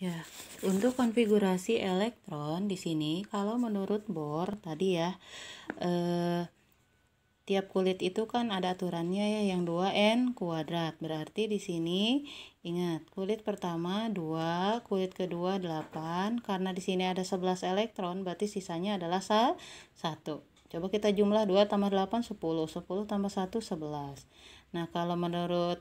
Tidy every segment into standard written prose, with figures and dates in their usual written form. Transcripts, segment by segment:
Ya, untuk konfigurasi elektron di sini, kalau menurut Bohr tadi ya, tiap kulit itu kan ada aturannya ya, yang 2n kuadrat. Berarti di sini ingat, kulit pertama 2, kulit kedua 8. Karena di sini ada 11 elektron, berarti sisanya adalah 1. Coba kita jumlah 2 tambah 8 10, 10 tambah 1 11. Nah, kalau menurut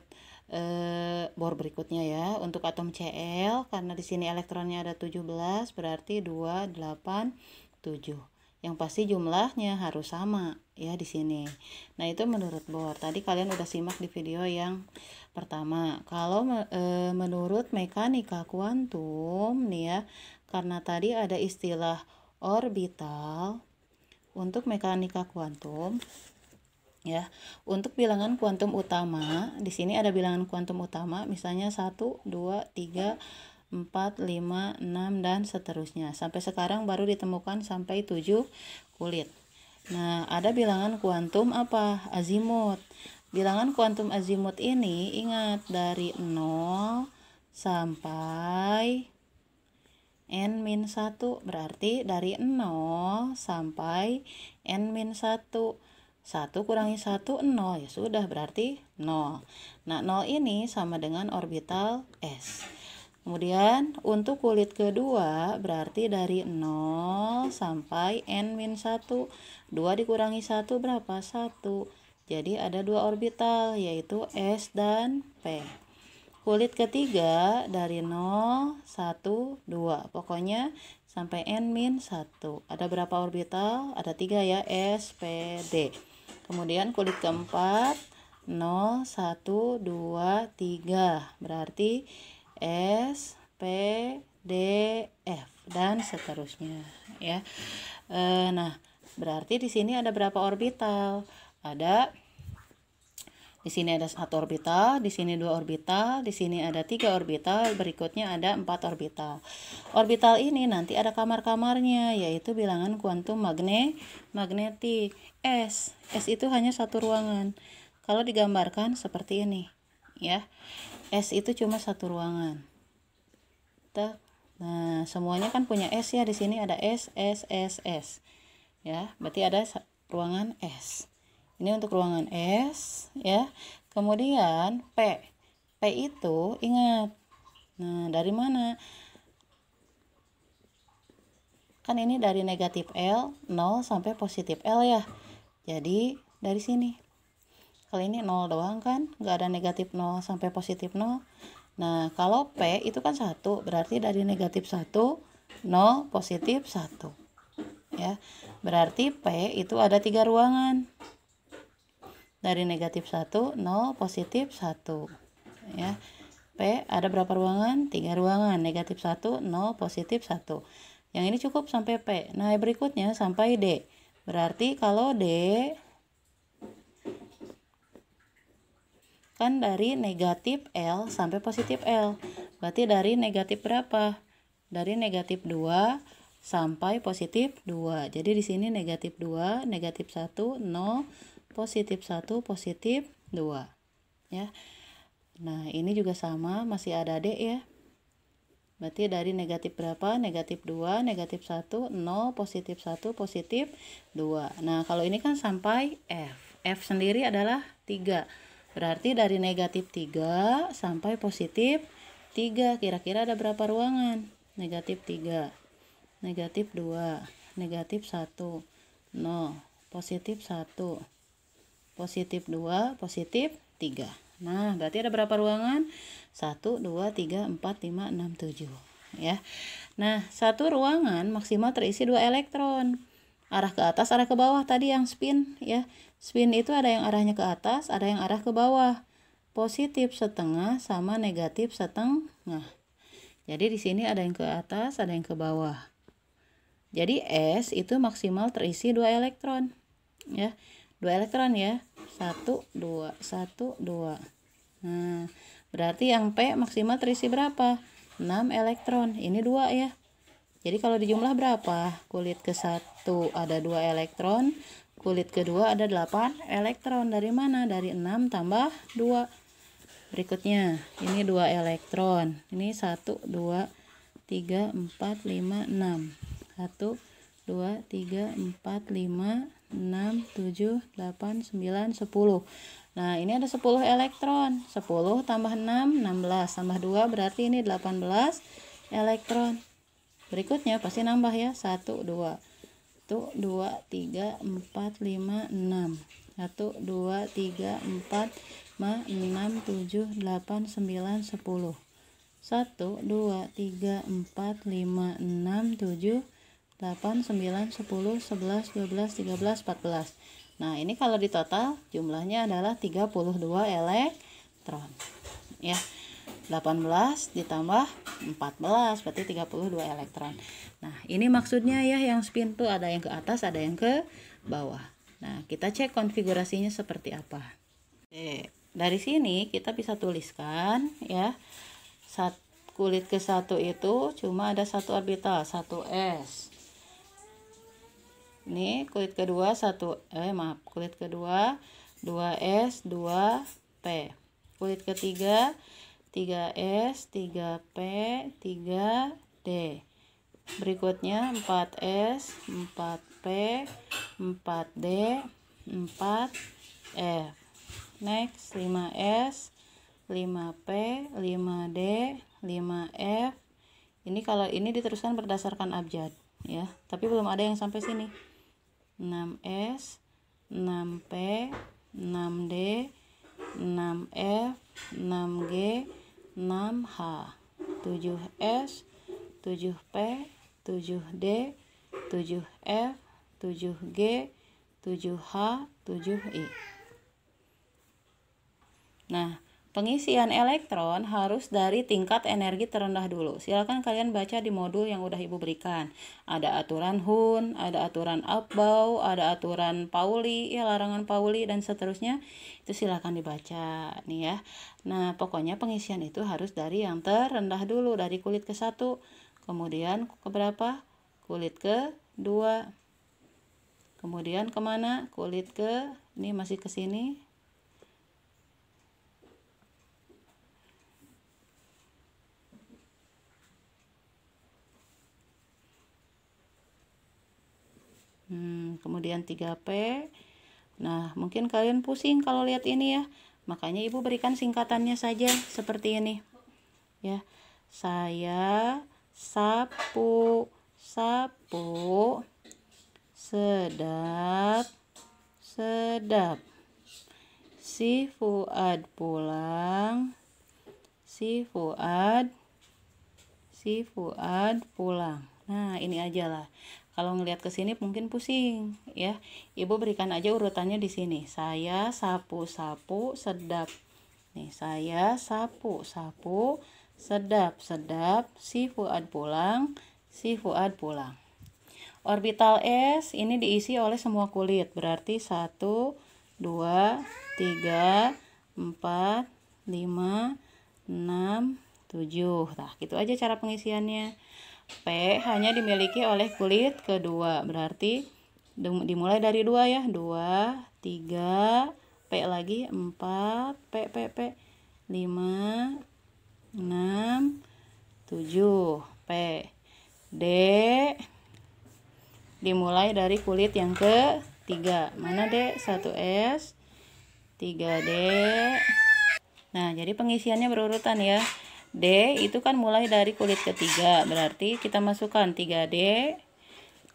Bohr berikutnya ya, untuk atom Cl, karena di sini elektronnya ada 17, berarti 2 8 7. Yang pasti jumlahnya harus sama ya di sini. Nah, itu menurut Bohr. Tadi kalian udah simak di video yang pertama. Kalau menurut mekanika kuantum nih ya, karena tadi ada istilah orbital, untuk mekanika kuantum ya, untuk bilangan kuantum utama, di sini ada bilangan kuantum utama, misalnya 1, 2, 3, 4, 5, 6, dan seterusnya. Sampai sekarang baru ditemukan sampai 7 kulit. Nah, ada bilangan kuantum apa? Azimut. Bilangan kuantum azimut ini ingat dari 0 sampai n-1, berarti dari 0 sampai n-1. 1 kurangi 1, 0. Ya sudah, berarti 0. Nah, 0 ini sama dengan orbital S. Kemudian untuk kulit kedua berarti dari 0 sampai n-1. 2 dikurangi 1 berapa? 1. Jadi ada 2 orbital, yaitu S dan P. Kulit ketiga dari 0, 1, 2. Pokoknya sampai n-1. Ada berapa orbital? Ada 3 ya, S, P, D. Kemudian kulit keempat 0, 1, 2, 3. Berarti S, P, D, F dan seterusnya ya. Nah, berarti di sini ada berapa orbital? Di sini ada 1 orbital, di sini 2 orbital, di sini ada 3 orbital, berikutnya ada 4 orbital. Orbital ini nanti ada kamar-kamarnya, yaitu bilangan kuantum magnetik. S itu hanya satu ruangan. Kalau digambarkan seperti ini, ya. S itu cuma satu ruangan. Nah, semuanya kan punya S ya, di sini ada S. Ya, berarti ada ruangan S. Ini untuk ruangan S ya. Kemudian P itu ingat. Nah, dari mana? Kan ini dari negatif L 0 sampai positif L ya. Jadi dari sini. Kalau ini 0 doang kan, nggak ada negatif 0 sampai positif 0. Nah, kalau P itu kan 1, berarti dari negatif 1, 0, positif 1. Ya, berarti P itu ada 3 ruangan. Dari negatif 1, 0, positif 1. Ya. P ada berapa ruangan? 3 ruangan. Negatif 1, 0, positif 1. Yang ini cukup sampai P. Nah, berikutnya sampai D. Berarti kalau D kan dari negatif L sampai positif L. Berarti dari negatif berapa? Dari negatif 2 sampai positif 2. Jadi di sini negatif 2, negatif 1, 0, positif 1, positif 2 ya. Nah, ini juga sama, masih ada D ya. Berarti dari negatif berapa? Negatif 2, negatif 1, 0, positif 1, positif 2. Nah, kalau ini kan sampai F. F sendiri adalah 3. Berarti dari negatif 3 sampai positif 3. Kira-kira ada berapa ruangan? Negatif 3, negatif 2, negatif 1, 0, positif 1, positif 2, positif 3. Nah, berarti ada berapa ruangan? 1, 2, 3, 4, 5, 6, 7 ya. Nah, satu ruangan maksimal terisi 2 elektron. Arah ke atas, arah ke bawah tadi yang spin ya. Spin itu ada yang arahnya ke atas, ada yang arah ke bawah. Positif setengah sama negatif setengah. Jadi di sini ada yang ke atas, ada yang ke bawah. Jadi S itu maksimal terisi 2 elektron ya. 2 elektron ya. 1, 2, 1, 2. Nah, berarti yang P maksimal terisi berapa? 6 elektron. Ini 2 ya. Jadi kalau dijumlah berapa? Kulit ke-1 ada 2 elektron, kulit kedua ada 8 elektron. Dari mana? Dari 6 tambah 2. Berikutnya, ini 2 elektron. Ini 1, 2, 3, 4, 5, 6. 1, 2, 3, 4, 5, 6, 7, 8, 9, 10. Nah, ini ada 10 elektron. 10 tambah 6, 16. Tambah 2 berarti ini 18 elektron. Berikutnya pasti nambah ya. 1, 2. 1, 2, 3, 4, 5, 6. 1, 2, 3, 4, 5, 6, 7, 8, 9, 10. 1, 2, 3, 4, 5, 6, 7, 8, 9, 10, 11, 12, 13, 14. Nah, ini kalau di total jumlahnya adalah 32 elektron. Ya. 18 ditambah 14 berarti 32 elektron. Nah, ini maksudnya ya, yang spin tuh ada yang ke atas, ada yang ke bawah. Nah, kita cek konfigurasinya seperti apa. Oke, dari sini kita bisa tuliskan ya. Kulit ke-1 itu cuma ada satu orbital, 1s. Ini kulit kedua kulit kedua 2s 2p. Kulit ketiga 3s 3p 3d. Berikutnya 4s 4p 4d 4f. Next 5s 5p 5d 5f. Ini kalau ini diteruskan berdasarkan abjad ya, tapi belum ada yang sampai sini. 6s 6p 6d 6f 6g 6h 7s 7p 7d 7f 7g 7h 7i. Nah, pengisian elektron harus dari tingkat energi terendah dulu. Silakan kalian baca di modul yang udah Ibu berikan. Ada aturan Hund, ada aturan Aufbau, ada aturan Pauli, ya larangan Pauli dan seterusnya. Itu silakan dibaca nih ya. Nah, pokoknya pengisian itu harus dari yang terendah dulu, dari kulit ke-1. Kemudian ke berapa? Kulit ke-2. Kemudian kemana? Kulit ke, ini masih ke sini. Kemudian 3P. Nah, mungkin kalian pusing kalau lihat ini ya. Makanya Ibu berikan singkatannya saja seperti ini. Ya. Saya sapu sedap. Si Fuad pulang. Nah, ini aja lah. Kalau ngelihat ke sini mungkin pusing ya. Ibu berikan aja urutannya di sini. Saya sapu sedap. Nih, saya sapu sedap. Si Fuad pulang. Orbital S ini diisi oleh semua kulit. Berarti 1, 2, 3, 4, 5, 6, 7. Nah, gitu aja cara pengisiannya. P hanya dimiliki oleh kulit kedua, berarti dimulai dari 2 ya. 2, 3, P lagi 4, P 5, 6, 7, P. D dimulai dari kulit yang ketiga. Mana D? 1s 3d. Nah, jadi pengisiannya berurutan ya. D itu kan mulai dari kulit ketiga, berarti kita masukkan 3D.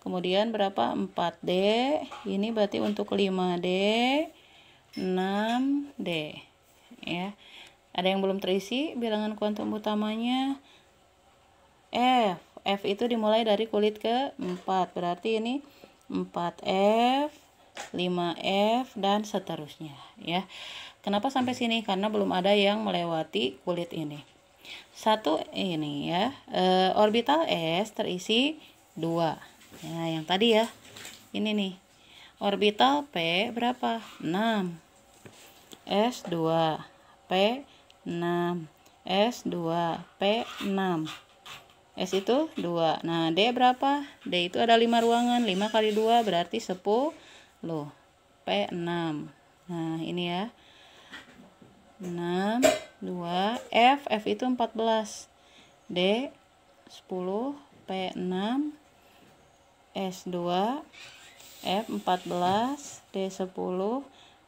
Kemudian berapa? 4D. Ini berarti untuk 5D, 6D. Ya. Ada yang belum terisi bilangan kuantum utamanya. F itu dimulai dari kulit ke-4, berarti ini 4F, 5F dan seterusnya ya. Kenapa sampai sini? Karena belum ada yang melewati kulit ini. Satu ini ya, orbital S terisi 2. Ya, yang tadi ya. Ini nih. Orbital P berapa? 6. S 2, P 6. S 2, P 6. S itu 2. Nah, D berapa? D itu ada 5 ruangan. 5 kali 2 berarti 10. P 6. Nah, ini ya. 6, 2, F itu 14. D 10, P6, S2, F14, D10,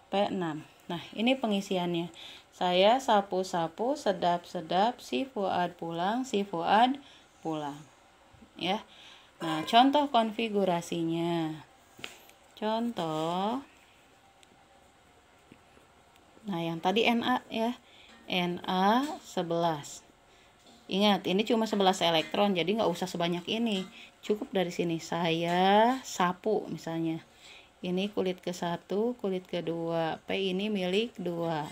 P6. Nah, ini pengisiannya. Saya sapu-sapu, sedap-sedap, si Fuad pulang, si Fuad pulang. Ya. Nah, contoh konfigurasinya. Contoh. Nah, yang tadi Na ya. Na 11. Ingat, ini cuma 11 elektron, jadi nggak usah sebanyak ini. Cukup dari sini. Saya sapu misalnya. Ini kulit ke-1, kulit ke-2. P ini milik 2.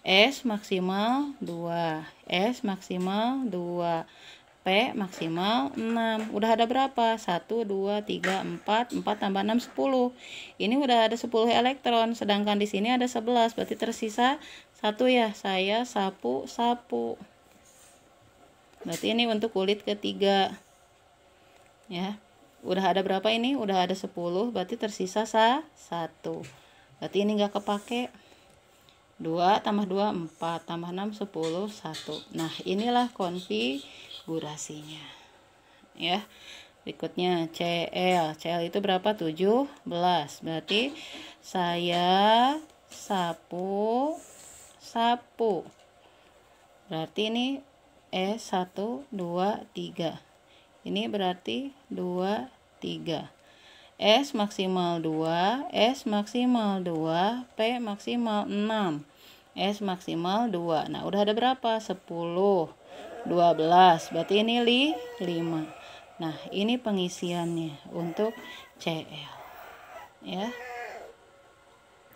S maksimal 2. S maksimal 2. P maksimal 6. Udah ada berapa? 1, 2, 3, 4. 4 tambah 6, 10. Ini udah ada 10 elektron. Sedangkan di sini ada 11. Berarti tersisa 1 ya. Saya sapu-sapu. Berarti ini untuk kulit ke-3. Ya. Udah ada berapa ini? Udah ada 10. Berarti tersisa 1. Berarti ini nggak kepake. 2 tambah 2, 4. Tambah 6, 10, 1. Nah, inilah konfigurasinya. Ya. Berikutnya CL. CL itu berapa? 17. Berarti saya sapu. Berarti ini S1, 2, 3. Ini berarti 2, 3. S maksimal 2, S maksimal 2, P maksimal 6. S maksimal 2. Nah, udah ada berapa? 10, 12. Berarti ini 5. Nah, ini pengisiannya untuk CL. Ya.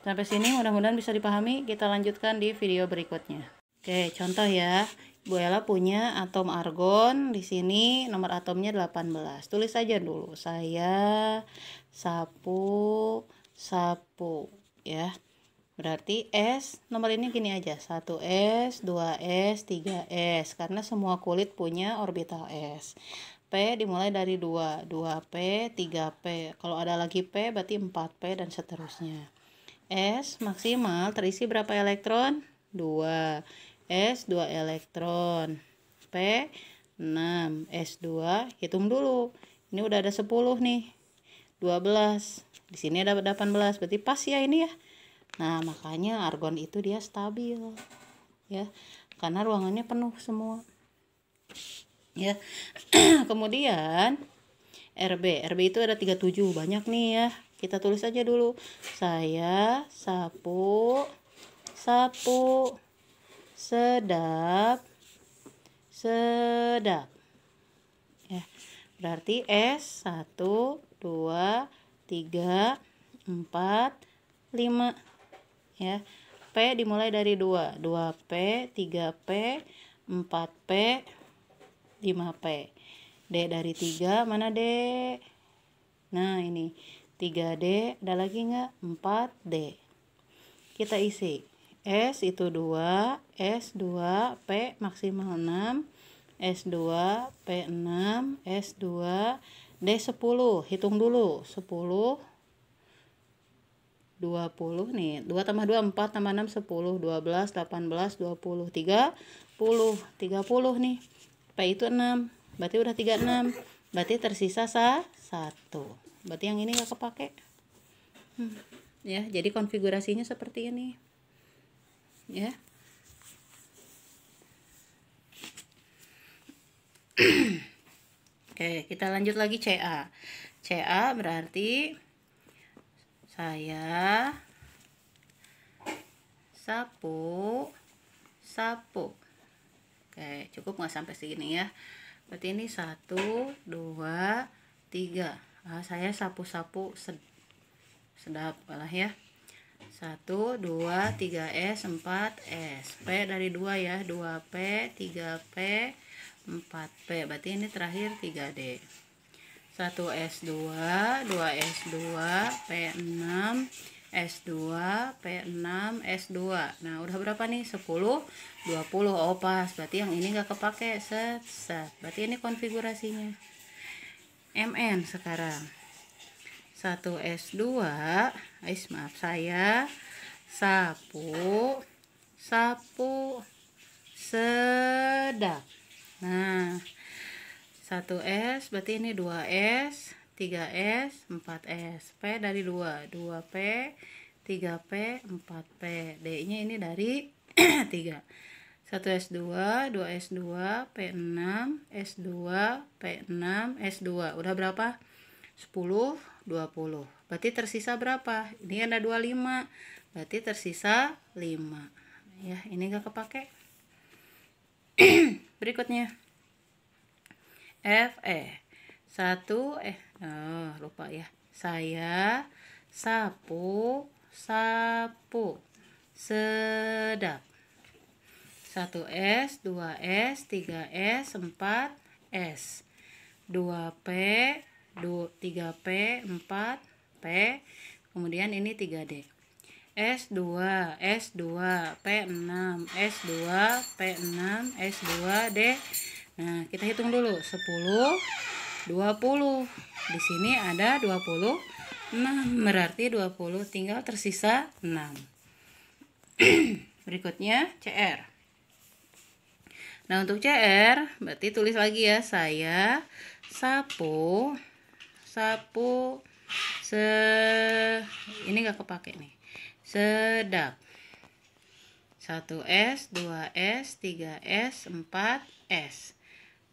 Sampai sini mudah-mudahan bisa dipahami. Kita lanjutkan di video berikutnya. Oke, contoh ya. Bu Ella punya atom argon. Di sini nomor atomnya 18. Tulis saja dulu. Saya sapu ya. Berarti S nomor ini gini aja. 1S, 2S, 3S. Karena semua kulit punya orbital S. P dimulai dari 2. 2P, 3P. Kalau ada lagi P berarti 4P dan seterusnya. S maksimal terisi berapa elektron? 2. S 2 elektron. P 6. S2 hitung dulu. Ini udah ada 10 nih. 12. Di sini ada 18. Berarti pas ya ini ya. Nah, makanya argon itu dia stabil. Ya. Karena ruangannya penuh semua. Ya. Kemudian RB itu ada 37. Banyak nih ya. Kita tulis aja dulu. Saya sapu sedap ya. Berarti S 1, 2, 3, 4, 5 ya. P dimulai dari 2. 2P, 3P, 4P, 5P. D dari 3, mana D? Nah, ini 3D, ada lagi nggak? 4D. Kita isi. S itu 2, S2, P maksimal 6, S2, P6, S2, D10. Hitung dulu. 10, 20 nih. 2 tambah 2, 4 tambah 6, 10, 12, 18, 20, 30 nih. P itu 6. Berarti udah 36. Berarti tersisa 1. Berarti yang ini gak kepake. Ya, jadi konfigurasinya seperti ini. Ya. Oke, kita lanjut lagi CA. CA berarti saya sapu. Oke, cukup nggak sampai segini ya. Berarti ini 1, 2, 3. Saya sapu-sapu sedap lah ya. 1, 2, 3S, 4S. P dari 2 ya. 2P, 3P, 4P. Berarti ini terakhir 3D. 1S2, 2S2, P6, S2, P6, S2. Nah, udah berapa nih? 10, 20. Oh, pas. Berarti yang ini nggak kepake. Set. Berarti ini konfigurasinya. MN sekarang. 1S2, maaf saya sapu sedap. Nah, 1S berarti ini 2S, 3S, 4S. P dari 2, 2P, 3P, 4P. D-nya ini dari 3. 1S2, 2S2, P6, S2, P6, S2. Udah berapa? 10, 20. Berarti tersisa berapa? Ini ada 25. Berarti tersisa 5. Ya, ini gak kepake. Berikutnya. FE. 1 lupa ya. Saya sapu sedap. 1S, 2S, 3S, 4S. 2P, 3P, 4P. Kemudian ini 3D. S2, S2, P6, S2, P6, S2, D. Nah, kita hitung dulu. 10, 20. Di sini ada 26. Berarti 20 tinggal tersisa 6. Berikutnya CR. Nah, untuk CR berarti tulis lagi ya. Saya sapu ini gak kepake nih. Sedap. 1S, 2S, 3S, 4S.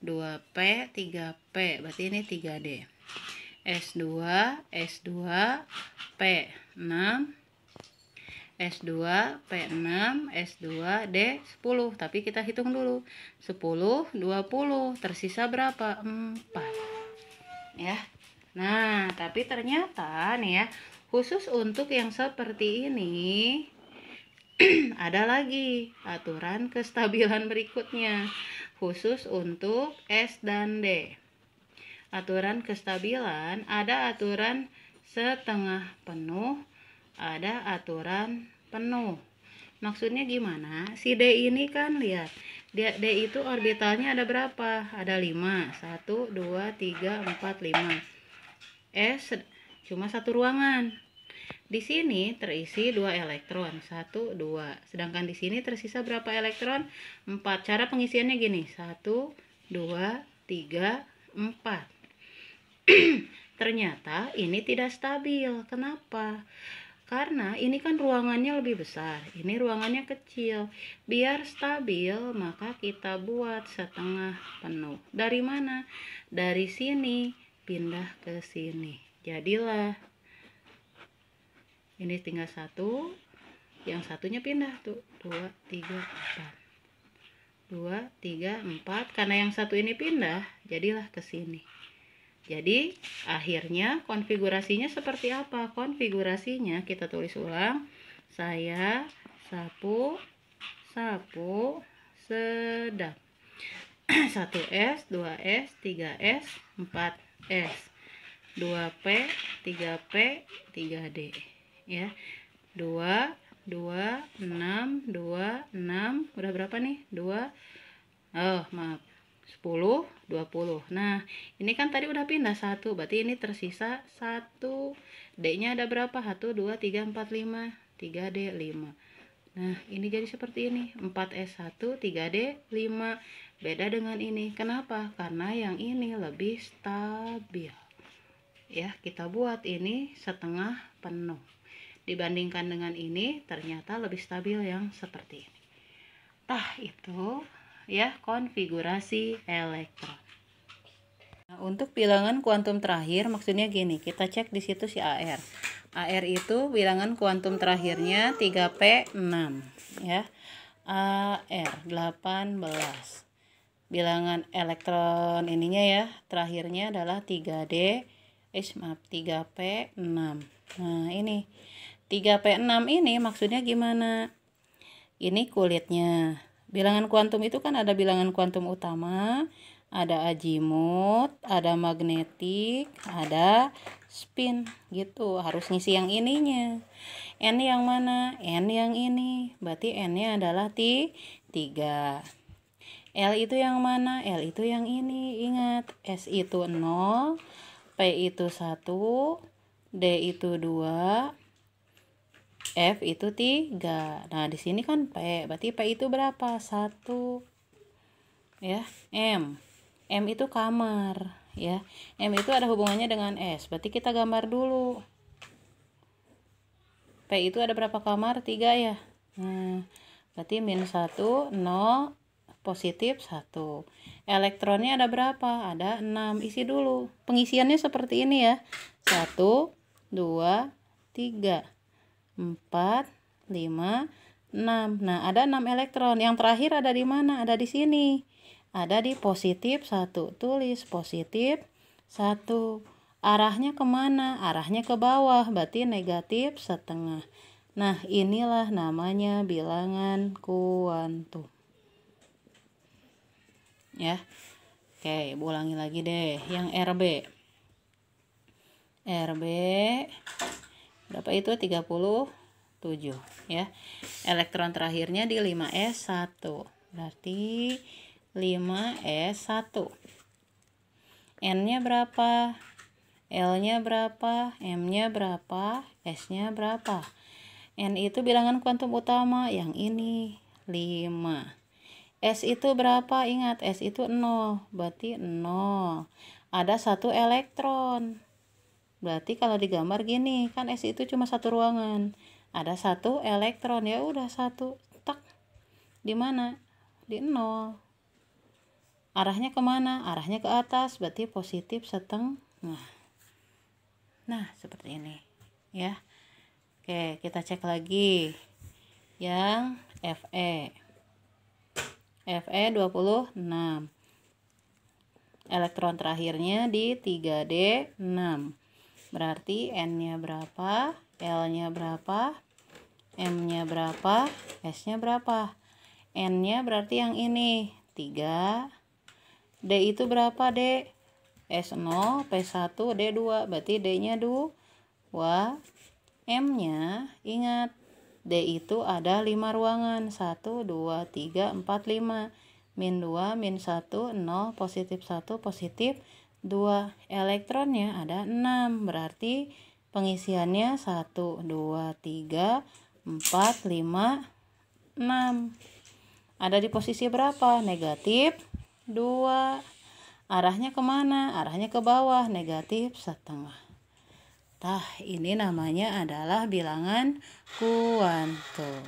2P, 3P. Berarti ini 3D. S2, S2, P6, S2, P6, S2, D10. Tapi kita hitung dulu. 10, 20. Tersisa berapa? 4. Ya. Nah, tapi ternyata nih ya, khusus untuk yang seperti ini, ada lagi aturan kestabilan berikutnya. Khusus untuk S dan D. Aturan kestabilan, ada aturan setengah penuh, ada aturan penuh. Maksudnya gimana? Si D ini kan lihat, D itu orbitalnya ada berapa? Ada 5. 1, 2, 3, 4, 5. S cuma satu ruangan. Di sini terisi 2 elektron, 1, 2. Sedangkan di sini tersisa berapa elektron? 4. Cara pengisiannya gini, 1, 2, 3, 4. Ternyata ini tidak stabil. Kenapa? Karena ini kan ruangannya lebih besar, ini ruangannya kecil. Biar stabil, maka kita buat setengah penuh. Dari mana? Dari sini pindah ke sini. Jadilah ini tinggal 1, yang satunya pindah tuh 2, 3, 4. 2, 3, 4. Karena yang satu ini pindah, jadilah ke sini. Jadi akhirnya konfigurasinya seperti apa? Konfigurasinya kita tulis ulang. Saya sapu sedap. 1S, 2S, 3S, 4S. 2P, 3P, 3D. Ya. 2, 2, 6, 2, 6. Udah berapa nih? 2. Oh, maaf. 10, 20. Nah, ini kan tadi udah pindah 1, berarti ini tersisa 1. D-nya ada berapa? 1, 2, 3, 4, 5. 3D, 5. Nah, ini jadi seperti ini. 4S1, 3D, 5. Beda dengan ini. Kenapa? Karena yang ini lebih stabil. Ya, kita buat ini setengah penuh. Dibandingkan dengan ini, ternyata lebih stabil yang seperti ini. Itu ya konfigurasi elektron. Nah, untuk bilangan kuantum terakhir maksudnya gini, kita cek di situ si AR. AR itu bilangan kuantum terakhirnya 3P6 ya. AR 18. Bilangan elektron ininya ya, terakhirnya adalah 3D 3P6. Nah, ini 3P6 ini maksudnya gimana? Ini kulitnya. Bilangan kuantum itu kan ada bilangan kuantum utama, ada azimut, ada magnetik, ada spin gitu. Harus ngisi yang ininya. N yang mana? N yang ini. Berarti N-nya adalah 3. L itu yang mana? L itu yang ini. Ingat, S itu 0, P itu 1, D itu 2, F itu 3. Nah, di sini kan P. Berarti P itu berapa? 1. Ya, M. M itu kamar, ya. M itu ada hubungannya dengan S, berarti kita gambar dulu. P itu ada berapa kamar? 3 ya. Nah, berarti min 1, 0, positif 1. Elektronnya ada berapa? Ada 6. Isi dulu. Pengisiannya seperti ini ya. 1, 2, 3, 4, 5, 6. Nah, ada 6 elektron. Yang terakhir ada di mana? Ada di sini. Ada di positif 1. Tulis positif 1. Arahnya kemana? Arahnya ke bawah, berarti negatif setengah. Nah, inilah namanya bilangan kuantum. Ya. Oke, ulangi lagi deh. Yang RB. RB berapa itu? 37, ya. Elektron terakhirnya di 5s1. Berarti 5s1. N-nya berapa? L-nya berapa? M-nya berapa? S-nya berapa? N itu bilangan kuantum utama, yang ini 5. S itu berapa? Ingat, S itu 0, berarti 0. Ada 1 elektron. Berarti kalau digambar gini, kan S itu cuma satu ruangan. Ada 1 elektron, ya udah 1 tak. Di mana? Di 0. Arahnya kemana? Arahnya ke atas, berarti positif setengah. Nah, seperti ini, ya. Oke, kita cek lagi yang FE. FE 26. Elektron terakhirnya di 3D6. Berarti N-nya berapa? L-nya berapa? M-nya berapa? S-nya berapa? N-nya berarti yang ini 3. D itu berapa, D? S0, P1, D2. Berarti D-nya 2. M-nya, ingat, D itu ada 5 ruangan. 1, 2, 3, 4, 5. Min 2, min 1, 0, positif 1, positif 2. Elektronnya ada 6. Berarti pengisiannya 1, 2, 3, 4, 5, 6. Ada di posisi berapa? Negatif 2. Arahnya kemana? Arahnya ke bawah, negatif setengah. Nah, ini namanya adalah bilangan kuantum.